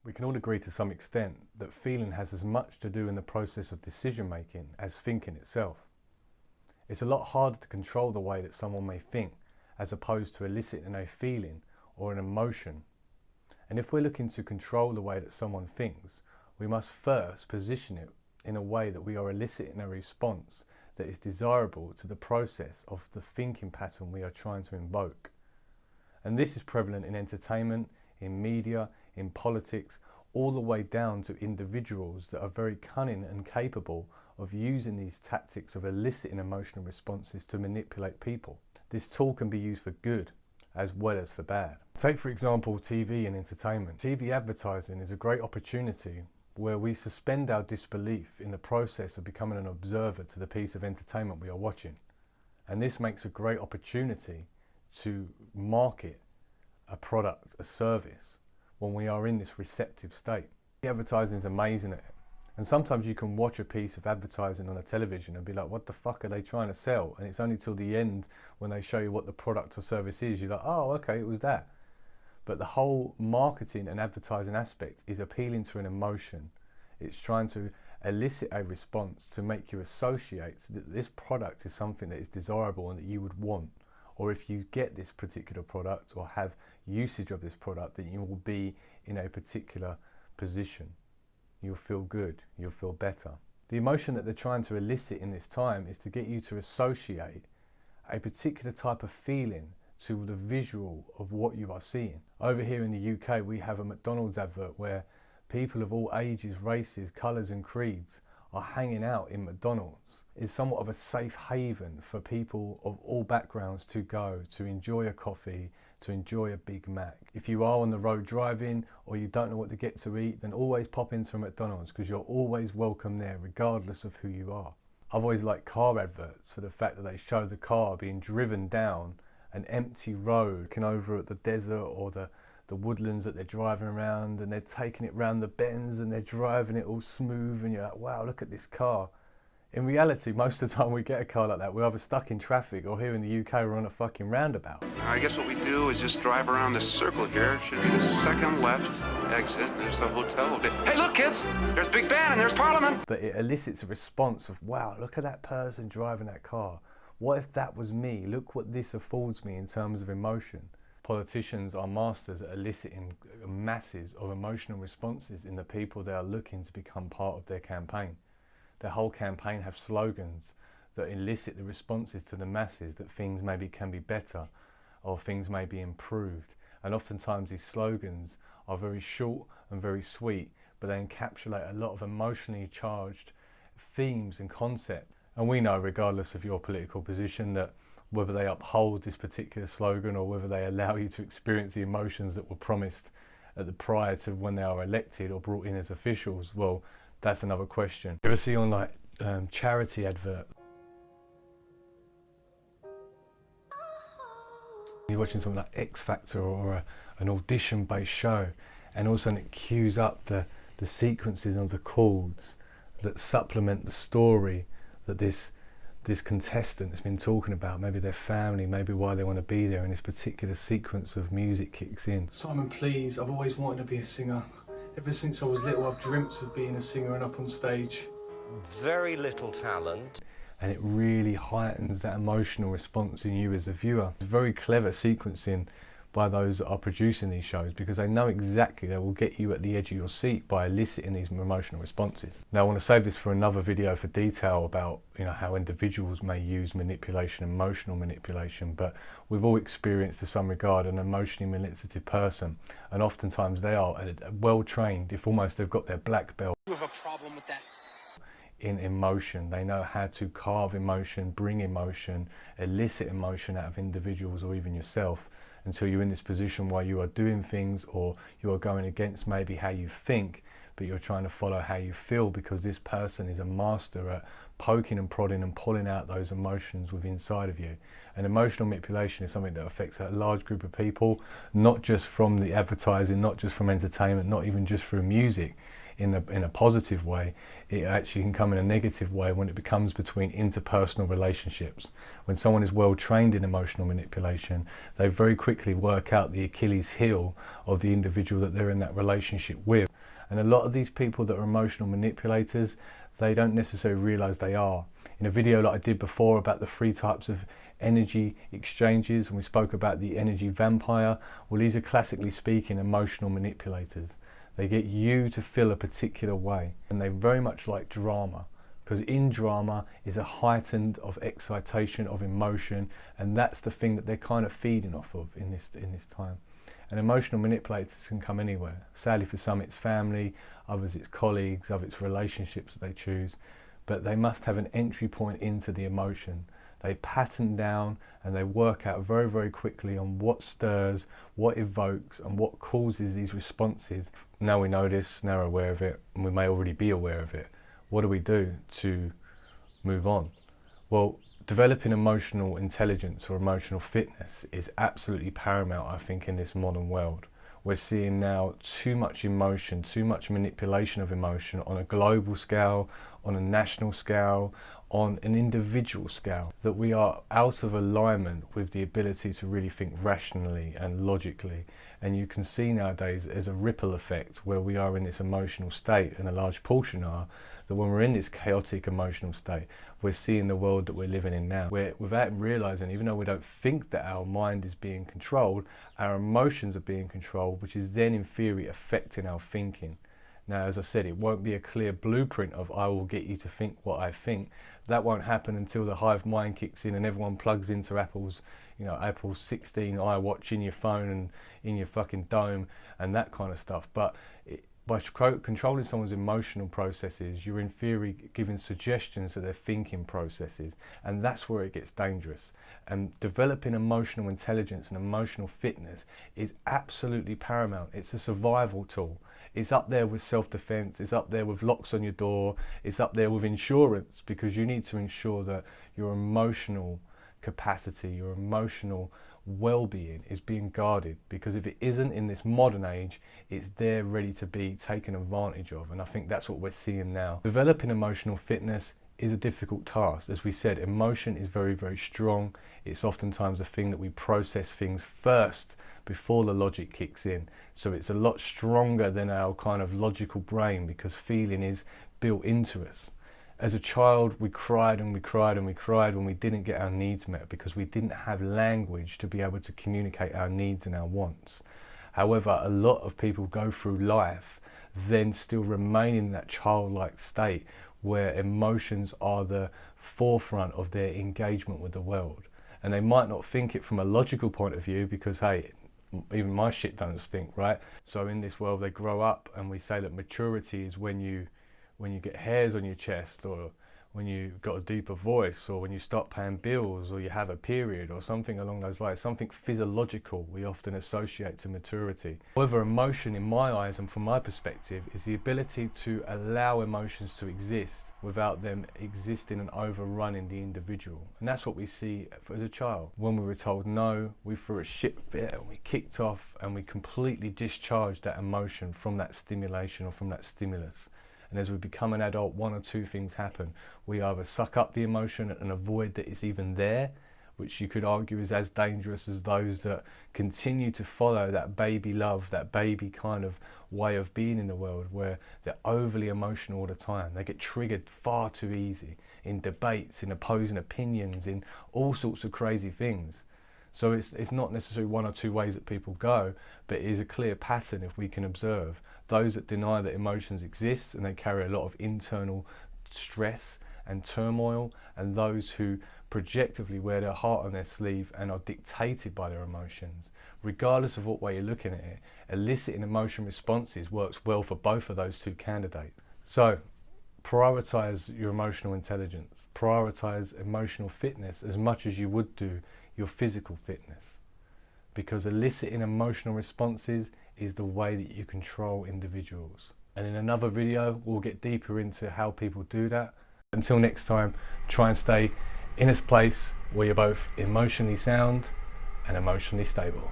We can all agree to some extent that feeling has as much to do in the process of decision making as thinking itself. It's a lot harder to control the way that someone may think as opposed to eliciting a feeling or an emotion. And if we're looking to control the way that someone thinks, we must first position it in a way that we are eliciting a response that is desirable to the process of the thinking pattern we are trying to invoke. And this is prevalent in entertainment, in media, in politics, all the way down to individuals that are very cunning and capable of using these tactics of eliciting emotional responses to manipulate people. This tool can be used for good as well as for bad. Take for example TV and entertainment. TV advertising is a great opportunity where we suspend our disbelief in the process of becoming an observer to the piece of entertainment we are watching. And this makes a great opportunity to market a product, a service, when we are in this receptive state. The advertising is amazing at it. And sometimes you can watch a piece of advertising on a television and be like, what the fuck are they trying to sell? And it's only till the end when they show you what the product or service is, you're like, oh, okay, it was that. But the whole marketing and advertising aspect is appealing to an emotion. It's trying to elicit a response to make you associate that this product is something that is desirable and that you would want. Or if you get this particular product or have usage of this product, that you will be in a particular position. You'll feel good, you'll feel better. The emotion that they're trying to elicit in this time is to get you to associate a particular type of feeling to the visual of what you are seeing. Over here in the UK, we have a McDonald's advert where people of all ages, races, colours and creeds are hanging out in McDonald's. It's somewhat of a safe haven for people of all backgrounds to go, to enjoy a coffee, to enjoy a Big Mac. If you are on the road driving or you don't know what to get to eat, then always pop into a McDonald's because you're always welcome there regardless of who you are. I've always liked car adverts for the fact that they show the car being driven down an empty road, looking over at the desert or the woodlands that they're driving around, and they're taking it round the bends and they're driving it all smooth, and you're like, wow, look at this car. In reality, most of the time we get a car like that, we're either stuck in traffic or here in the UK we're on a fucking roundabout. I guess what we do is just drive around this circle here. It should be the second left exit. There's the hotel. Hey look kids, there's Big Ben and there's Parliament. But it elicits a response of, wow, look at that person driving that car. What if that was me? Look what this affords me in terms of emotion. Politicians are masters at eliciting masses of emotional responses in the people they are looking to become part of their campaign. Their whole campaign have slogans that elicit the responses to the masses that things maybe can be better or things may be improved. And oftentimes these slogans are very short and very sweet, but they encapsulate a lot of emotionally charged themes and concepts. And we know, regardless of your political position, that whether they uphold this particular slogan or whether they allow you to experience the emotions that were promised at the prior to when they are elected or brought in as officials, well, that's another question. You ever see on like charity adverts? You're watching something like X Factor or an audition based show, and all of a sudden it cues up the sequences of the chords that supplement the story that this contestant has been talking about, maybe their family, maybe why they want to be there, and this particular sequence of music kicks in. Simon, please, I've always wanted to be a singer. Ever since I was little, I've dreamt of being a singer and up on stage. Very little talent. And it really heightens that emotional response in you as a viewer. It's very clever sequencing by those that are producing these shows, because they know exactly they will get you at the edge of your seat by eliciting these emotional responses. Now I want to save this for another video for detail about how individuals may use manipulation, emotional manipulation, but we've all experienced to some regard an emotionally manipulative person, and oftentimes they are well trained, if almost they've got their black belt. You have a problem with that? In emotion. They know how to carve emotion, bring emotion, elicit emotion out of individuals or even yourself, until you're in this position where you are doing things or you are going against maybe how you think, but you're trying to follow how you feel, because this person is a master at poking and prodding and pulling out those emotions within inside of you. And emotional manipulation is something that affects a large group of people, not just from the advertising, not just from entertainment, not even just through music. in a positive way, it actually can come in a negative way when it becomes between interpersonal relationships. When someone is well trained in emotional manipulation, they very quickly work out the Achilles heel of the individual that they're in that relationship with. And a lot of these people that are emotional manipulators, they don't necessarily realize they are. In a video that I did before about the 3 types of energy exchanges, and we spoke about the energy vampire, well, these are classically speaking emotional manipulators. They get you to feel a particular way, and they very much like drama, because in drama is a heightened of excitation, of emotion, and that's the thing that they're kind of feeding off of in this time. And emotional manipulators can come anywhere. Sadly for some it's family, others it's colleagues, others it's relationships that they choose, but they must have an entry point into the emotion. They pattern down and they work out very, very quickly on what stirs, what evokes, and what causes these responses. Now we know this, now we're aware of it, and we may already be aware of it. What do we do to move on? Well, developing emotional intelligence or emotional fitness is absolutely paramount, I think, in this modern world. We're seeing now too much emotion, too much manipulation of emotion on a global scale, on a national scale, on an individual scale, that we are out of alignment with the ability to really think rationally and logically. And you can see nowadays as a ripple effect where we are in this emotional state, and a large portion are, that when we're in this chaotic emotional state, we're seeing the world that we're living in now, where without realizing, even though we don't think that our mind is being controlled, our emotions are being controlled, which is then in theory affecting our thinking. Now, as I said, it won't be a clear blueprint of I will get you to think what I think. That won't happen until the hive mind kicks in and everyone plugs into Apple's 16 iWatch in your phone and in your fucking dome and that kind of stuff. But by controlling someone's emotional processes, you're in theory giving suggestions to their thinking processes, and that's where it gets dangerous. And developing emotional intelligence and emotional fitness is absolutely paramount. It's a survival tool. It's up there with self-defense, it's up there with locks on your door, it's up there with insurance, because you need to ensure that your emotional capacity, your emotional well-being is being guarded, because if it isn't in this modern age, it's there ready to be taken advantage of. And I think that's what we're seeing now. Developing emotional fitness is a difficult task. As we said, emotion is very, very strong. It's oftentimes a thing that we process things first before the logic kicks in. So it's a lot stronger than our kind of logical brain, because feeling is built into us. As a child, we cried and we cried and we cried when we didn't get our needs met, because we didn't have language to be able to communicate our needs and our wants. However, a lot of people go through life then still remain in that childlike state where emotions are the forefront of their engagement with the world. And they might not think it from a logical point of view, because hey, even my shit don't stink, right? So in this world they grow up, and we say that maturity is when you get hairs on your chest, or when you've got a deeper voice, or when you stop paying bills, or you have a period, or something along those lines, something physiological we often associate to maturity. However, emotion in my eyes and from my perspective is the ability to allow emotions to exist without them existing and overrunning the individual. And that's what we see as a child. When we were told no, we threw a shit fit and we kicked off, and we completely discharged that emotion from that stimulation or from that stimulus. And as we become an adult, one or two things happen. We either suck up the emotion and avoid that it's even there, which you could argue is as dangerous as those that continue to follow that baby love, that baby kind of way of being in the world, where they're overly emotional all the time. They get triggered far too easy in debates, in opposing opinions, in all sorts of crazy things. So it's not necessarily one or two ways that people go, but it is a clear pattern if we can observe. Those that deny that emotions exist and they carry a lot of internal stress and turmoil, and those who projectively wear their heart on their sleeve and are dictated by their emotions. Regardless of what way you're looking at it, eliciting emotion responses works well for both of those two candidates. So prioritize your emotional intelligence, prioritize emotional fitness as much as you would do your physical fitness, because eliciting emotional responses is the way that you control individuals. And in another video, we'll get deeper into how people do that. Until next time, try and stay in a place where you're both emotionally sound and emotionally stable.